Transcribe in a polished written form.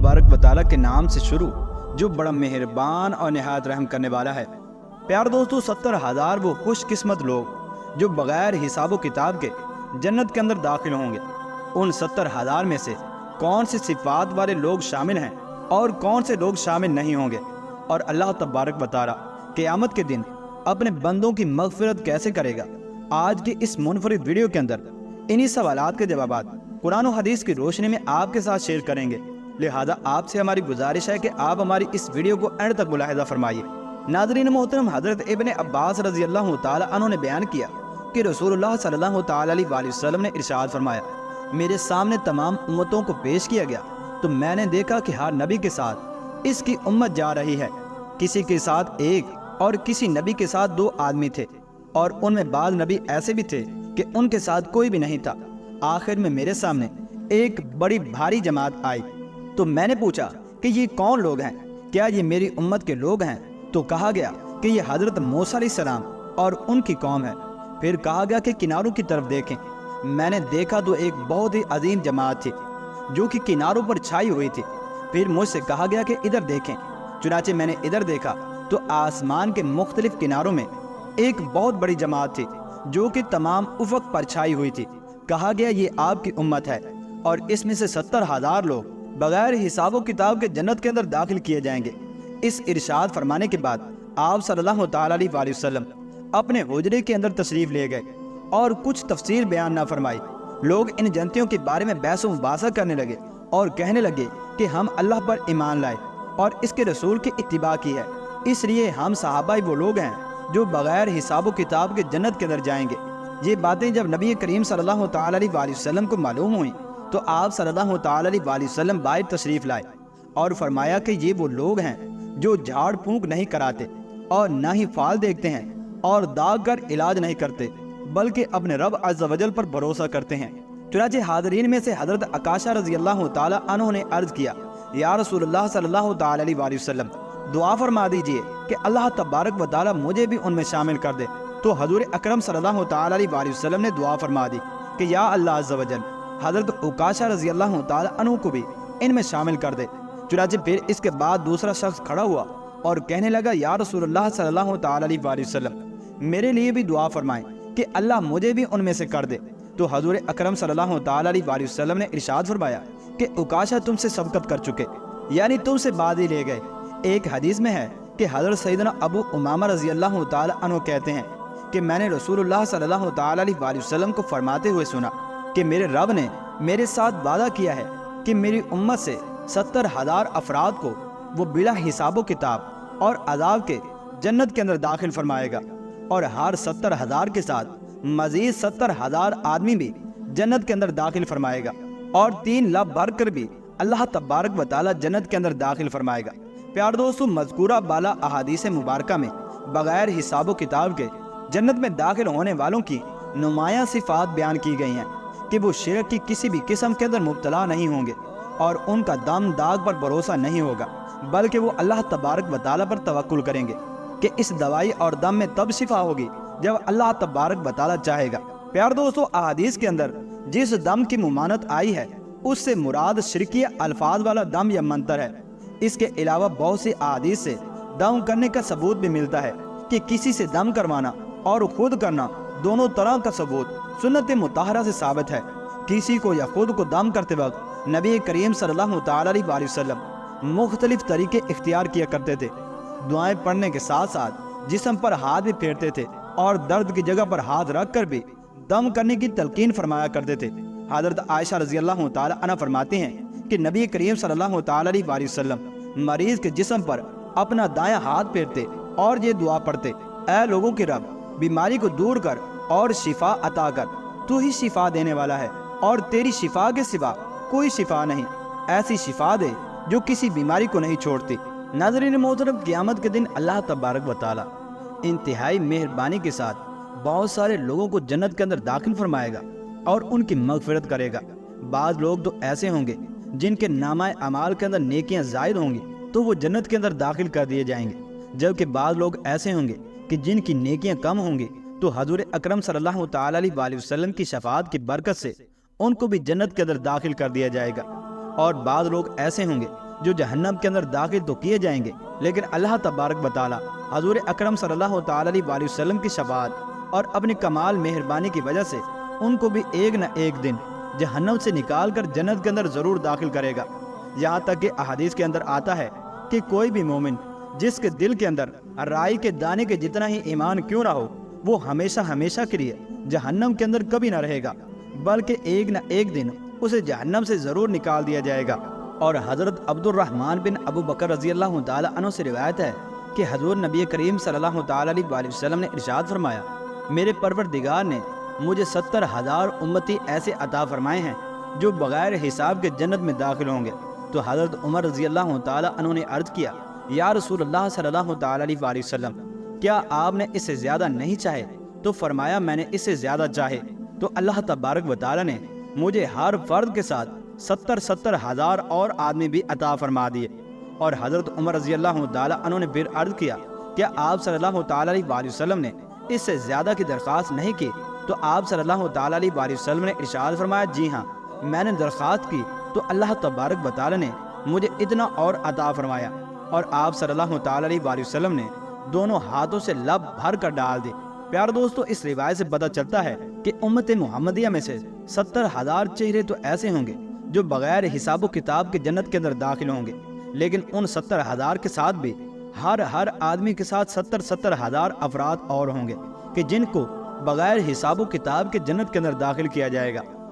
तबारक व तआला के नाम से शुरू जो बड़ा मेहरबान और निहायत रहम करने वाला है। प्यार दोस्तों, 70,000 वो खुशकिस्मत लोग जो बगैर हिसाब किताब के जन्नत के अंदर दाखिल होंगे। उन 70,000 में से कौन सी सिफात वाले लोग शामिल हैं और कौन से लोग शामिल नहीं होंगे, और अल्लाह तबारक व तआला क़यामत के दिन अपने बंदों की मग़फ़िरत कैसे करेगा, आज के इस मुनफरिद वीडियो के अंदर इन्हीं सवालात के जवाबात कुरान और हदीस की रोशनी में आपके साथ शेयर करेंगे। लिहाजा आपसे हमारी गुजारिश है कि आप हमारी इस वीडियो को एंड तक मुलाहिज़ा फरमाइए। नाज़रीन मोहतरम, हज़रत इब्न अब्बास रज़ी अल्लाह तआला अन्हु ने बयान किया कि रसूलुल्लाह सल्लल्लाहु तआला अलैहि वसल्लम ने इरशाद फरमाया, मेरे सामने तमाम उम्मतों को पेश किया गया तो मैंने देखा कि हर नबी के साथ इसकी उम्मत जा रही है। किसी के साथ एक और किसी नबी के साथ 2 आदमी थे, और उनमें बाद नबी ऐसे भी थे कि उनके साथ कोई भी नहीं था। आखिर में मेरे सामने एक बड़ी भारी जमात आई तो मैंने पूछा कि ये कौन लोग हैं, क्या ये मेरी उम्मत के लोग हैं? तो कहा गया कि ये हज़रत मूसा अलैहिस्सलाम और उनकी कौम है। फिर कहा गया कि किनारों की तरफ देखें। मैंने देखा तो एक बहुत ही अजीम जमात थी जो कि किनारों पर छाई हुई थी। फिर मुझसे कहा गया कि इधर देखें। चुनाचे मैंने इधर देखा तो आसमान के मुख्तलिफ किनारों में एक बहुत बड़ी जमात थी जो कि तमाम उफ़क़ पर छाई हुई थी। कहा गया ये आपकी उम्मत है और इसमें से 70,000 लोग बगैर हिसाब किताब के जन्नत के अंदर दाखिल किए जाएंगे। इस इरशाद फरमाने के बाद आप सल्लल्लाहु तआला अलैहि वसल्लम अपने हुजरे के अंदर तशरीफ़ ले गए और कुछ तफसीर बयान ना फरमाई। लोग इन जनतियों के बारे में बहस मुबासा करने लगे और कहने लगे कि हम अल्लाह पर ईमान लाए और इसके रसूल की इत्तिबा की है, इसलिए हम सहाबा वो लोग हैं जो बगैर हिसाब किताब के जन्नत के अंदर जाएंगे। ये बातें जब नबी करीम सल्लल्लाहु तआला अलैहि वसल्लम को मालूम हुई तो आप सल्लल्लाहु तआला अलैहि वसल्लम बाहर तशरीफ़ लाए और फरमाया कि ये वो लोग हैं जो झाड़ फूंक नहीं कराते और ना ही फाल देखते हैं और दाग कर इलाज नहीं करते, बल्कि अपने रब अज़्ज़ वजल पर भरोसा करते हैं। चुनांचे हाज़रीन में से हज़रत अकाशा रज़ी अल्लाह तआला अन्हु ने अर्ज़ किया, या रसूलुल्लाह सल्लल्लाहु तआला अलैहि वसल्लम, दुआ फरमा दीजिए कि अल्लाह तबारक व तआला मुझे भी उनमें शामिल कर दे। तो हज़ूर अकरम सल्लल्लाहु तआला अलैहि वसल्लम ने दुआ फरमा दी कि या अल्लाह अज़्ज़ वजल, हज़रत अकाशा रज़ी अल्लाह तआला अन्हु को भी इनमें शामिल कर दे। चुनांचे फिर इसके बाद दूसरा शख्स खड़ा हुआ और कहने लगा, या रसूलुल्लाह सल्लल्लाहु तआला अलैहि वसल्लम, मेरे लिए भी दुआ फरमाएं कि अल्लाह मुझे भी उनमें से कर दे। तो हज़ूर अकरम सल्लल्लाहु तआला अलैहि वसल्लम ने इरशाद फरमाया कि उकाशा तुमसे सबकत कर चुके, यानी तुमसे बाद ही ले गए। एक हदीस में है कि हज़रत सैयदना अबू उमामा रज़ी अल्लाह तआला अन्हु कहते हैं कि मैंने रसूलुल्लाह सल्लल्लाहु तआला अलैहि वसल्लम को फरमाते हुए सुना कि मेरे रब ने मेरे साथ वादा किया है कि मेरी उम्मत से 70,000 अफराद को वो बिला हिसाब किताब और अज़ाब के जन्नत के अंदर दाखिल फरमाएगा, और हर 70,000 के साथ मज़ीद 70,000 आदमी भी जन्नत के अंदर दाखिल फरमाएगा, और 3 लाख भर कर भी अल्लाह तबारक व तआला जन्नत के अंदर दाखिल फरमाएगा। प्यार दोस्तों, मज़कूरा बाला अहादीस मुबारका में बगैर हिसाब किताब के जन्नत में दाखिल होने वालों की नुमायाँ सिफ़ात बयान की गई हैं कि वो शिरक की किसी भी किस्म के अंदर मुब्तला नहीं होंगे और उनका दम दाग पर भरोसा नहीं होगा, बल्कि वो अल्लाह तबारक व तआला पर तवक्कुल करेंगे कि इस दवाई और दम में तब शिफा होगी जब अल्लाह तबारक व तआला चाहेगा। प्यार दोस्तों, अहादीस के अंदर जिस दम की मुमानत आई है उससे मुराद शिरकी अल्फाज वाला दम या मंतर है। इसके अलावा बहुत सी अहादीस से दम करने का सबूत भी मिलता है कि किसी से दम करवाना और खुद करना दोनों तरह का सबूत सुन्नत मुताहरा से साबित है। किसी को या खुद को दम करते वक्त नबी करीम सल्लल्लाहु तआला अलैहि वसल्लम मुख्तलिफ तरीके इख्तियार किया करते थे। दुआएं पढ़ने के साथ साथ जिस्म पर हाथ भी फेरते थे और दर्द की जगह पर हाथ रख कर भी दम करने की तलकीन फरमाया करते थे। हज़रत आयशा रज़ी अल्लाह तआला अन्हा फरमाती हैं कि नबी करीम सल्लल्लाहु तआला अलैहि वसल्लम मरीज़ के जिस्म पर अपना दायां हाथ फेरते और ये दुआ पढ़ते, ऐ लोगों के रब, बीमारी को दूर कर और शिफा अता कर, तू ही शिफा देने वाला है और तेरी शिफा के सिवा कोई शिफा नहीं। ऐसी शिफा दे जो किसी बीमारी को नहीं छोड़ती। नाज़रीन मोहतरम, क़यामत के दिन अल्लाह तबारक व तआला इंतहाई मेहरबानी के साथ बहुत सारे लोगों को जन्नत के अंदर दाखिल फरमाएगा और उनकी मग़फ़िरत करेगा। बाज़ लोग तो ऐसे होंगे जिनके नामाए अमाल के अंदर नेकियां ज़ायद होंगी तो वो जन्नत के अंदर दाखिल कर दिए जाएंगे, जबकि बाज़ लोग ऐसे होंगे कि जिनकी नेकियां कम होंगी तो हज़ूर अकरम सल्लल्लाहु तआला अलैहि वसल्लम की शफ़ाअत की बरकत से उनको भी जन्नत के अंदर दाखिल कर दिया जाएगा। और बाद लोग ऐसे होंगे جو جہنم کے اندر داخل تو کیے جائیں گے، لیکن اللہ تبارک و تعالی حضور اکرم صلی اللہ تعالی علیہ وسلم کی شفاعت اور اپنی کمال مہربانی کی وجہ سے ان کو بھی ایک نہ ایک دن جہنم سے نکال کر جنت کے اندر ضرور داخل کرے گا۔ یہاں تک کہ احادیث کے اندر آتا ہے کہ کوئی بھی مومن جس کے دل کے اندر رائی کے دانے کے جتنا ہی ایمان کیوں نہ ہو، وہ ہمیشہ ہمیشہ کے لیے جہنم کے اندر کبھی نہ رہے گا، بلکہ ایک نہ ایک دن اسے جہنم سے ضرور نکال دیا جائے گا۔ اور حضرت عبد الرحمن بن ابو بکر رضی اللہ تعالی عنہ سے روایت ہے کہ حضور نبی کریم صلی اللہ تعالی علیہ وسلم نے ارشاد فرمایا، میرے پروردگار نے مجھے 70,000 امتی ایسے عطا فرمائے ہیں جو بغیر حساب کے جنت میں داخل ہوں گے۔ تو حضرت عمر رضی اللہ تعالی عنہ نے عرض کیا، یا رسول اللہ صلی اللہ تعالی علیہ وسلم، کیا آپ نے اس سے زیادہ نہیں چاہے؟ تو فرمایا، میں نے اس سے زیادہ چاہے تو اللہ تبارک و تعالی نے مجھے ہر فرد کے ساتھ 70,000 اور آدمی بھی عطا فرما دیے۔ اور حضرت عمر رضی اللہ تعالی عنہ نے پھر عرض کیا، کیا آپ صلی اللہ تعالی علیہ وسلم نے اس سے زیادہ کی درخواست نہیں کی؟ تو آپ صلی اللہ تعالی علیہ وسلم نے ارشاد فرمایا، جی ہاں، میں نے درخواست کی تو اللہ تبارک و تعالی نے مجھے اتنا اور عطا فرمایا۔ اور آپ صلی اللہ تعالی علیہ وسلم نے دونوں ہاتھوں سے لب بھر کر ڈال دی۔ پیارے دوستو، اس روایت سے پتہ چلتا ہے کہ امت محمدیہ میں سے 70,000 چہرے تو ایسے ہوں گے جو بغیر حساب و کتاب کے جنت کے اندر داخل ہوں گے، لیکن ان 70,000 کے ساتھ بھی ہر آدمی کے ساتھ 70,000 افراد اور ہوں گے کہ جن کو بغیر حساب و کتاب کے جنت کے اندر داخل کیا جائے گا۔